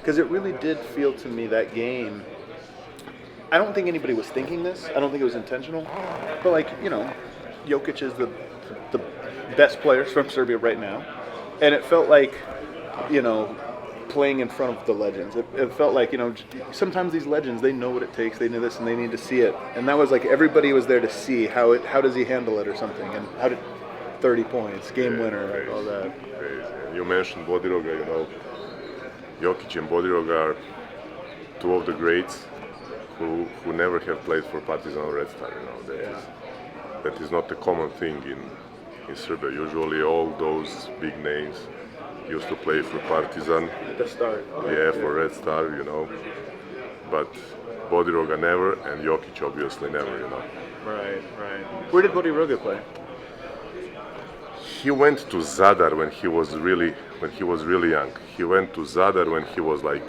Because it really did feel to me that game. I don't think anybody was thinking this. I don't think it was intentional. But Jokic is the best players from Serbia right now, and it felt like, you know, playing in front of the legends. It felt like, sometimes these legends, they know what it takes. They know this, and they need to see it. And that was like everybody was there to see how does he handle it or something, and how did 30 points, game winner, crazy, all that. crazy. And you mentioned Bodiroga, Jokic and Bodiroga are two of the greats who never have played for Partizan or Red Star. That is not a common thing in Serbia. Usually all those big names used to play for Partizan. At the start. Yeah, for Red Star, But Bodiroga never, and Jokic obviously never, Right. Where did Bodiroga play? He went to Zadar when he was really young. He went to Zadar when he was like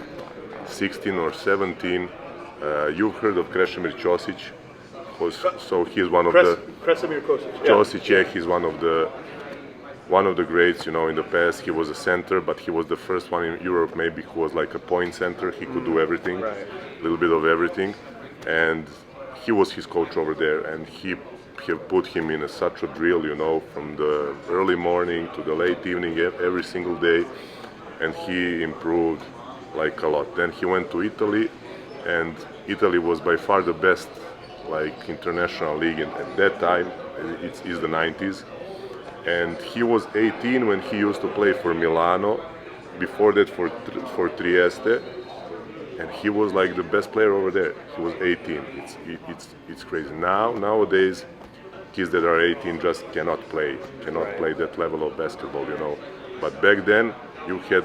16 or 17. You've heard of Krešimir Ćosić? So he's one of the Krešimir Ćosić. Yeah, he's one of the greats. In the past he was a center, but he was the first one in Europe maybe who was like a point center. He could do everything, right. A little bit of everything, and he was his coach over there, and he put him in such a drill, from the early morning to the late evening, every single day, and he improved like a lot. Then he went to Italy, and Italy was by far the best international league at that time. It's the 90s, and he was 18 when he used to play for Milano, before that for Trieste, and he was like the best player over there. He was 18. It's crazy. Nowadays kids that are 18 just cannot play that level of basketball, But back then you had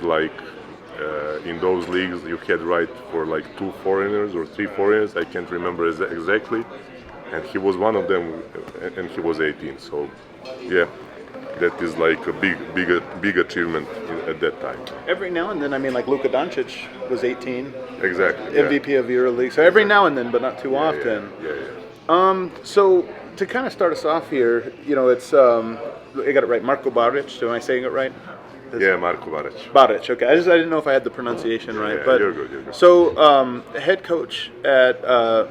in those leagues you had right for 2 foreigners or 3 foreigners, I can't remember exactly, and he was one of them, and he was 18. So yeah, that is a big achievement at that time. Every now and then, Luka Doncic was 18. Exactly. MVP of EuroLeague. So every now and then, but not too often. Yeah. So to kind of start us off here, it's I got it right. Marko Barac. Am I saying it right? Yeah, Marko Barac. Barac. Okay. I didn't know if I had the pronunciation right. Yeah, but you're good. So head coach at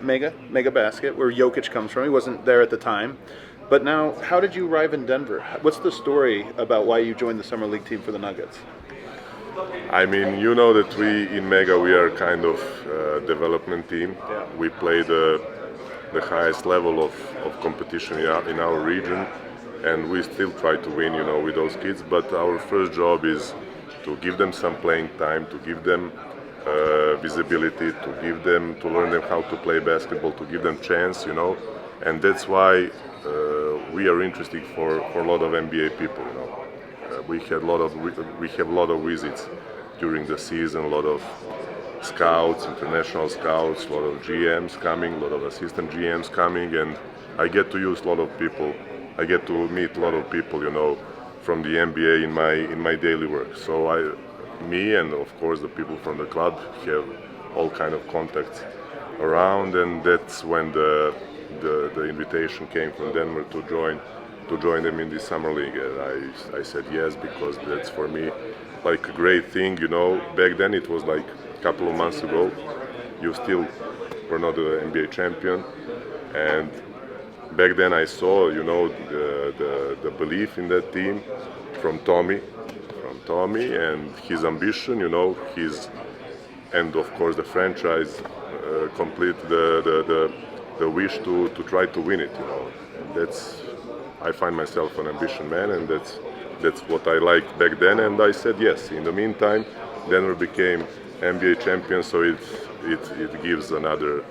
Megabasket, where Jokic comes from. He wasn't there at the time. But now, how did you arrive in Denver? What's the story about why you joined the summer league team for the Nuggets? You know that we in Mega, we are kind of development team. Yeah. We play the highest level of competition in our region, and we still try to win, with those kids. But our first job is to give them some playing time, to give them visibility, to learn them how to play basketball, to give them chance, and that's why we are interesting for a lot of NBA people. We have a lot of visits during the season, a lot of scouts, international scouts, a lot of GMs coming, a lot of assistant GMs coming, and I get to use a lot of people. I get to meet a lot of people, from the NBA in my daily work. So me and of course the people from the club have all kind of contacts around, and that's when the invitation came from Denver to join them in the summer league. And I said yes, because that's for me a great thing. Back then it was a couple of months ago, you still were not the NBA champion, and back then I saw the belief in that team from Tommy and his ambition, and of course the franchise complete the wish to try to win it. I find myself an ambition man, and that's what I liked back then, and I said yes. In the meantime, Denver became NBA champion, so it gives another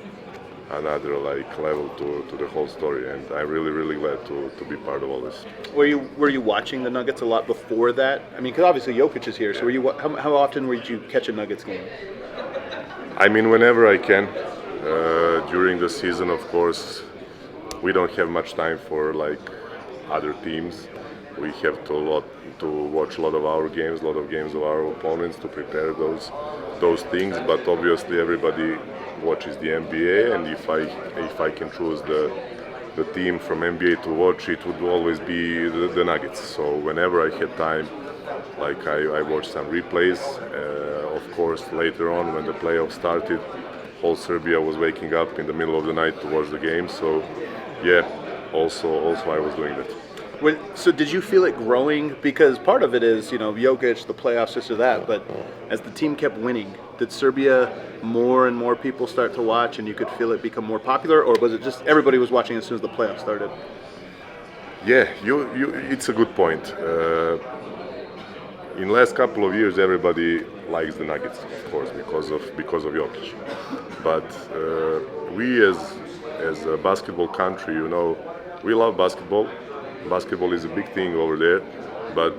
level to the whole story, and I'm really glad to be part of all this. Were you watching the Nuggets a lot before that? Because obviously Jokic is here, so how often would you catch a Nuggets game? Whenever I can. During the season, of course, we don't have much time for other teams. We have to watch a lot of our games, a lot of games of our opponents, to prepare those things. But obviously, everybody watches the NBA, and if I can choose the team from NBA to watch, it would always be the Nuggets. So whenever I had time, I watch some replays of course, later on when the playoffs started, whole Serbia was waking up in the middle of the night to watch the game. So, yeah, also I was doing that. So did you feel it growing? Because part of it is, Jokic, the playoffs, this or that, but as the team kept winning, did Serbia, more and more people start to watch and you could feel it become more popular, or was it just everybody was watching as soon as the playoffs started? Yeah, it's a good point. In the last couple of years, everybody likes the Nuggets, of course, because of Jokic. But we as a basketball country, we love basketball. Basketball is a big thing over there, but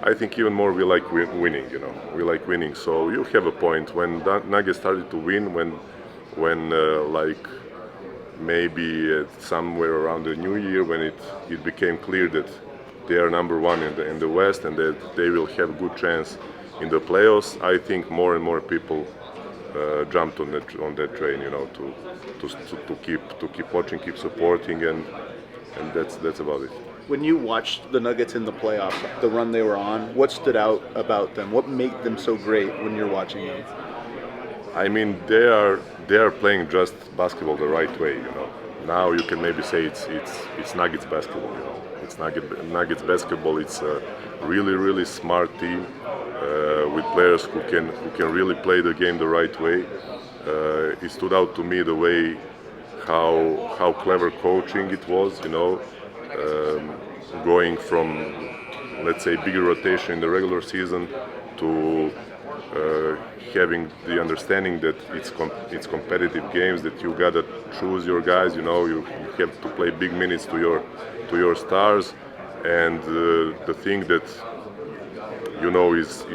I think even more we like winning. We like winning. So you have a point. When Nuggets started to win, when like maybe somewhere around the New Year, when it became clear that they are number one in the West and that they will have good chance in the playoffs, I think more and more people jumped on that train. To keep watching, keep supporting, and that's about it. When you watched the Nuggets in the playoffs, the run they were on, what stood out about them? What made them so great when you're watching them? I mean, they are playing just basketball the right way. Now you can maybe say it's Nuggets basketball. It's Nuggets basketball. It's a really smart team with players who can really play the game the right way. It stood out to me the way how clever coaching it was. Going from, let's say, bigger rotation in the regular season to having the understanding that it's competitive games, that you gotta choose your guys. You have to play big minutes to your stars, and the thing that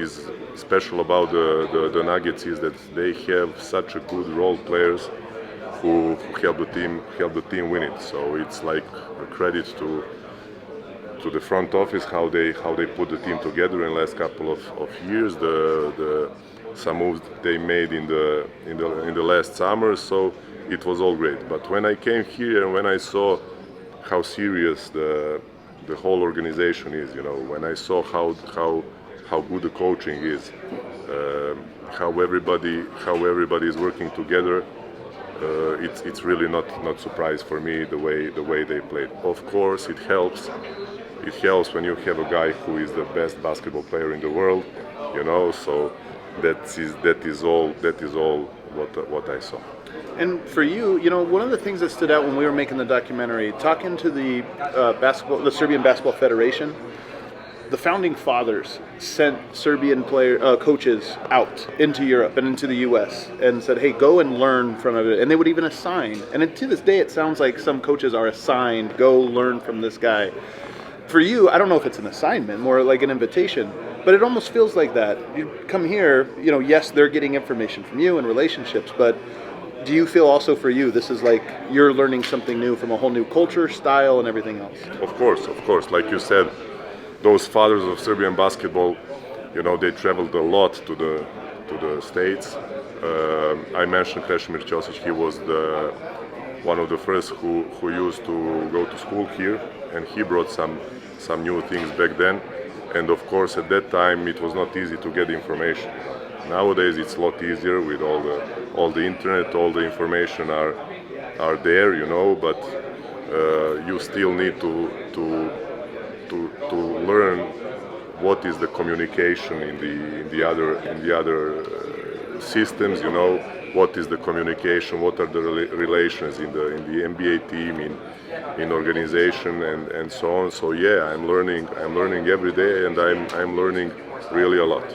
is special about the Nuggets is that they have such a good role players who help the team win it. So it's like a credit to the front office how they put the team together in the last couple of years. Some moves they made in the last summer. So it was all great. But when I came here and when I saw how serious the whole organization is, when I saw how good the coaching is, how everybody is working together. It's really not surprise for me the way they played. Of course, it helps. It helps when you have a guy who is the best basketball player in the world, So that is all what I saw. And for you, one of the things that stood out when we were making the documentary, talking to the Serbian Basketball Federation. The founding fathers sent Serbian coaches out into Europe and into the U.S. and said, hey, go and learn from it. And they would even assign. And to this day, it sounds like some coaches are assigned, go learn from this guy. For you, I don't know if it's an assignment, more like an invitation, but it almost feels like that. You come here, yes, they're getting information from you and relationships, but do you feel also for you, this is like you're learning something new from a whole new culture, style, and everything else? Of course. Like you said, those fathers of Serbian basketball, they traveled a lot to the States. I mentioned Krešimir Ćosić. He was one of the first who used to go to school here, and he brought some new things back then. And of course, at that time, it was not easy to get information. Nowadays, it's a lot easier with all the internet. All the information are there, But you still need to learn what is the communication in the other systems, what is the communication, what are the relations in the NBA team, in organization, and so on. So yeah, I'm learning every day, and I'm learning really a lot.